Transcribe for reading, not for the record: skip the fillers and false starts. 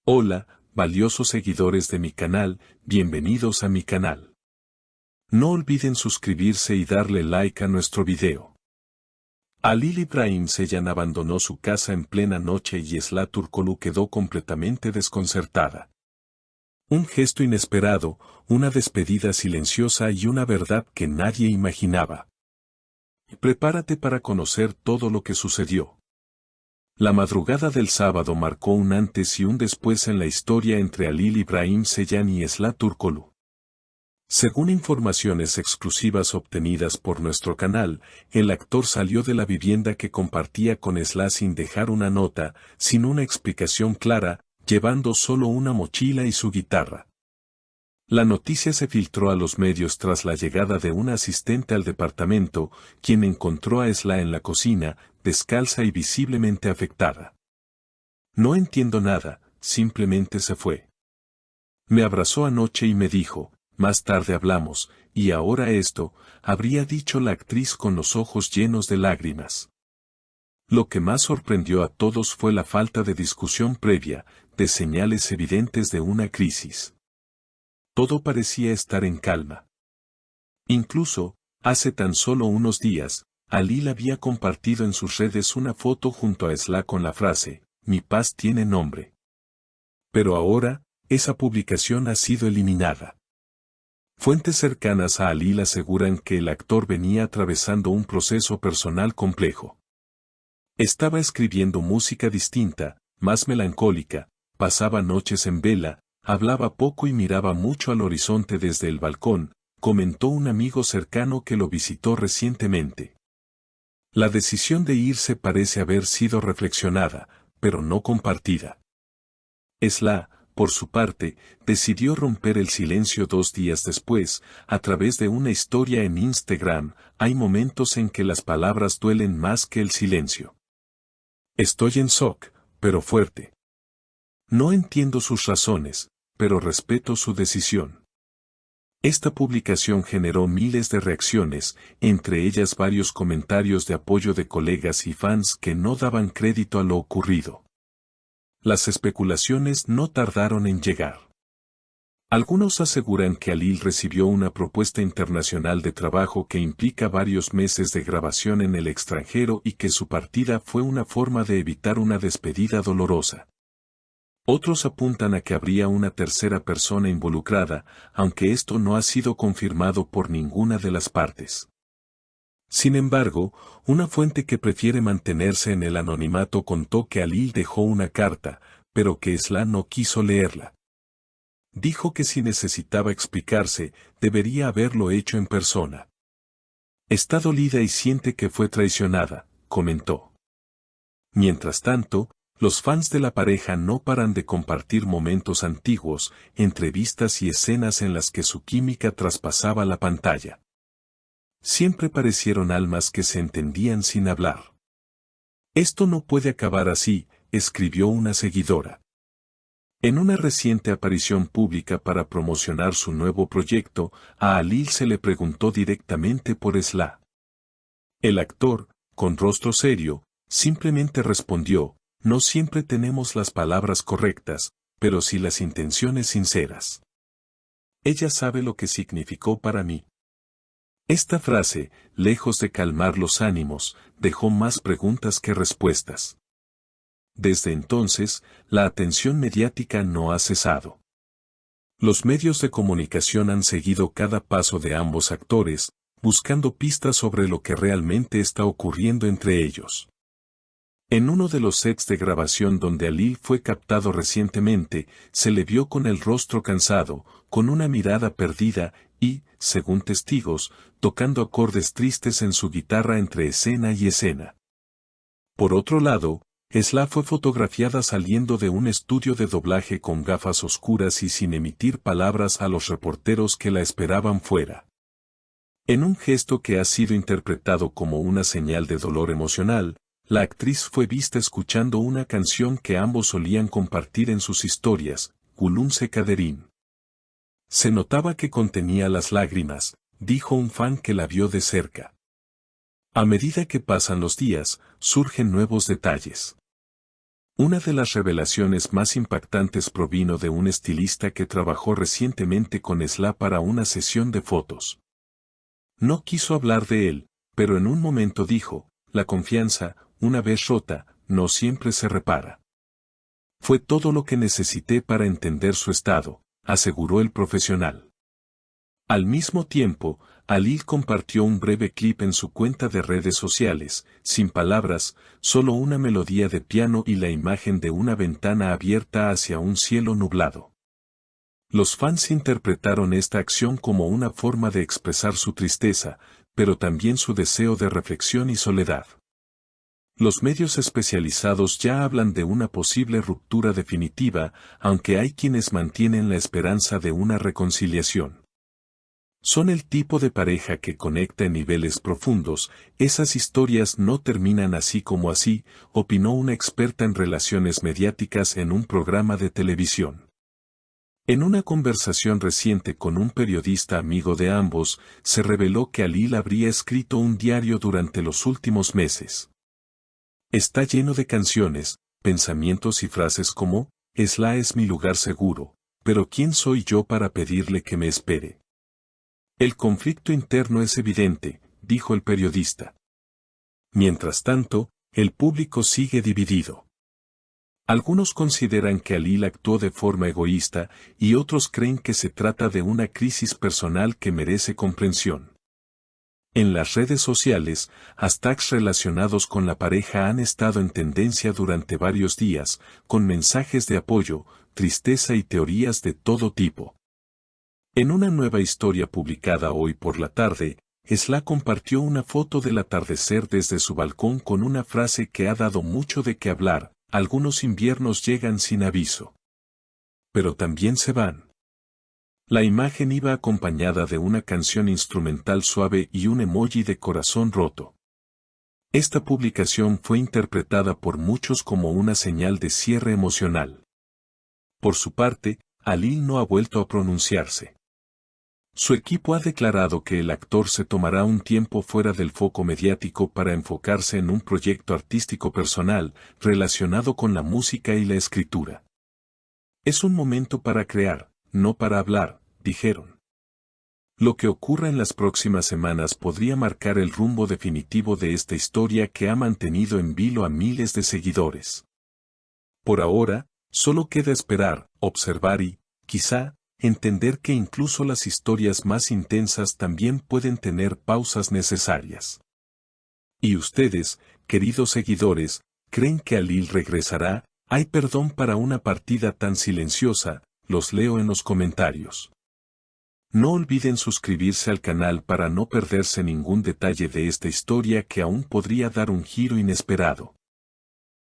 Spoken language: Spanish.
Hola, valiosos seguidores de mi canal, bienvenidos a mi canal. No olviden suscribirse y darle like a nuestro video. Halil İbrahim Ceylan abandonó su casa en plena noche y Esla Turkoglu quedó completamente desconcertada. Un gesto inesperado, una despedida silenciosa y una verdad que nadie imaginaba. Prepárate para conocer todo lo que sucedió. La madrugada del sábado marcó un antes y un después en la historia entre Halil İbrahim Ceylan y Esla Turkoglu. Según informaciones exclusivas obtenidas por nuestro canal, el actor salió de la vivienda que compartía con Esla sin dejar una nota, sin una explicación clara, llevando solo una mochila y su guitarra. La noticia se filtró a los medios tras la llegada de una asistente al departamento, quien encontró a Esla en la cocina, descalza y visiblemente afectada. No entiendo nada, simplemente se fue. Me abrazó anoche y me dijo, más tarde hablamos, y ahora esto, habría dicho la actriz con los ojos llenos de lágrimas. Lo que más sorprendió a todos fue la falta de discusión previa, de señales evidentes de una crisis. Todo parecía estar en calma. Incluso, hace tan solo unos días, Halil había compartido en sus redes una foto junto a Esla con la frase, "Mi paz tiene nombre". Pero ahora, esa publicación ha sido eliminada. Fuentes cercanas a Halil aseguran que el actor venía atravesando un proceso personal complejo. Estaba escribiendo música distinta, más melancólica, pasaba noches en vela, hablaba poco y miraba mucho al horizonte desde el balcón, comentó un amigo cercano que lo visitó recientemente. La decisión de irse parece haber sido reflexionada, pero no compartida. Esla, por su parte, decidió romper el silencio 2 días después, a través de una historia en Instagram. Hay momentos en que las palabras duelen más que el silencio. Estoy en shock, pero fuerte. No entiendo sus razones, pero respeto su decisión. Esta publicación generó miles de reacciones, entre ellas varios comentarios de apoyo de colegas y fans que no daban crédito a lo ocurrido. Las especulaciones no tardaron en llegar. Algunos aseguran que Halil recibió una propuesta internacional de trabajo que implica varios meses de grabación en el extranjero y que su partida fue una forma de evitar una despedida dolorosa. Otros apuntan a que habría una tercera persona involucrada, aunque esto no ha sido confirmado por ninguna de las partes. Sin embargo, una fuente que prefiere mantenerse en el anonimato contó que Halil dejó una carta, pero que Esla no quiso leerla. Dijo que si necesitaba explicarse, debería haberlo hecho en persona. Está dolida y siente que fue traicionada, comentó. Mientras tanto, los fans de la pareja no paran de compartir momentos antiguos, entrevistas y escenas en las que su química traspasaba la pantalla. Siempre parecieron almas que se entendían sin hablar. Esto no puede acabar así, escribió una seguidora. En una reciente aparición pública para promocionar su nuevo proyecto, a Halil se le preguntó directamente por Esla. El actor, con rostro serio, simplemente respondió, no siempre tenemos las palabras correctas, pero sí las intenciones sinceras. Ella sabe lo que significó para mí. Esta frase, lejos de calmar los ánimos, dejó más preguntas que respuestas. Desde entonces, la atención mediática no ha cesado. Los medios de comunicación han seguido cada paso de ambos actores, buscando pistas sobre lo que realmente está ocurriendo entre ellos. En uno de los sets de grabación donde Halil fue captado recientemente, se le vio con el rostro cansado, con una mirada perdida y, según testigos, tocando acordes tristes en su guitarra entre escena y escena. Por otro lado, Esla fue fotografiada saliendo de un estudio de doblaje con gafas oscuras y sin emitir palabras a los reporteros que la esperaban fuera. En un gesto que ha sido interpretado como una señal de dolor emocional, la actriz fue vista escuchando una canción que ambos solían compartir en sus historias, Gülümse Kaderim. Se notaba que contenía las lágrimas, dijo un fan que la vio de cerca. A medida que pasan los días, surgen nuevos detalles. Una de las revelaciones más impactantes provino de un estilista que trabajó recientemente con Sla para una sesión de fotos. No quiso hablar de él, pero en un momento dijo, la confianza, una vez rota, no siempre se repara. Fue todo lo que necesité para entender su estado, aseguró el profesional. Al mismo tiempo, Alil compartió un breve clip en su cuenta de redes sociales, sin palabras, solo una melodía de piano y la imagen de una ventana abierta hacia un cielo nublado. Los fans interpretaron esta acción como una forma de expresar su tristeza, pero también su deseo de reflexión y soledad. Los medios especializados ya hablan de una posible ruptura definitiva, aunque hay quienes mantienen la esperanza de una reconciliación. Son el tipo de pareja que conecta en niveles profundos, esas historias no terminan así como así, opinó una experta en relaciones mediáticas en un programa de televisión. En una conversación reciente con un periodista amigo de ambos, se reveló que Alil habría escrito un diario durante los últimos meses. Está lleno de canciones, pensamientos y frases como, Sla es mi lugar seguro, pero ¿quién soy yo para pedirle que me espere? El conflicto interno es evidente, dijo el periodista. Mientras tanto, el público sigue dividido. Algunos consideran que Alil actuó de forma egoísta y otros creen que se trata de una crisis personal que merece comprensión. En las redes sociales, hashtags relacionados con la pareja han estado en tendencia durante varios días, con mensajes de apoyo, tristeza y teorías de todo tipo. En una nueva historia publicada hoy por la tarde, Sla compartió una foto del atardecer desde su balcón con una frase que ha dado mucho de qué hablar, algunos inviernos llegan sin aviso. Pero también se van. La imagen iba acompañada de una canción instrumental suave y un emoji de corazón roto. Esta publicación fue interpretada por muchos como una señal de cierre emocional. Por su parte, Alil no ha vuelto a pronunciarse. Su equipo ha declarado que el actor se tomará un tiempo fuera del foco mediático para enfocarse en un proyecto artístico personal relacionado con la música y la escritura. Es un momento para crear, no para hablar, dijeron. Lo que ocurra en las próximas semanas podría marcar el rumbo definitivo de esta historia que ha mantenido en vilo a miles de seguidores. Por ahora, solo queda esperar, observar y, quizá, entender que incluso las historias más intensas también pueden tener pausas necesarias. ¿Y ustedes, queridos seguidores, creen que Alil regresará? ¿Hay perdón para una partida tan silenciosa? Los leo en los comentarios. No olviden suscribirse al canal para no perderse ningún detalle de esta historia que aún podría dar un giro inesperado.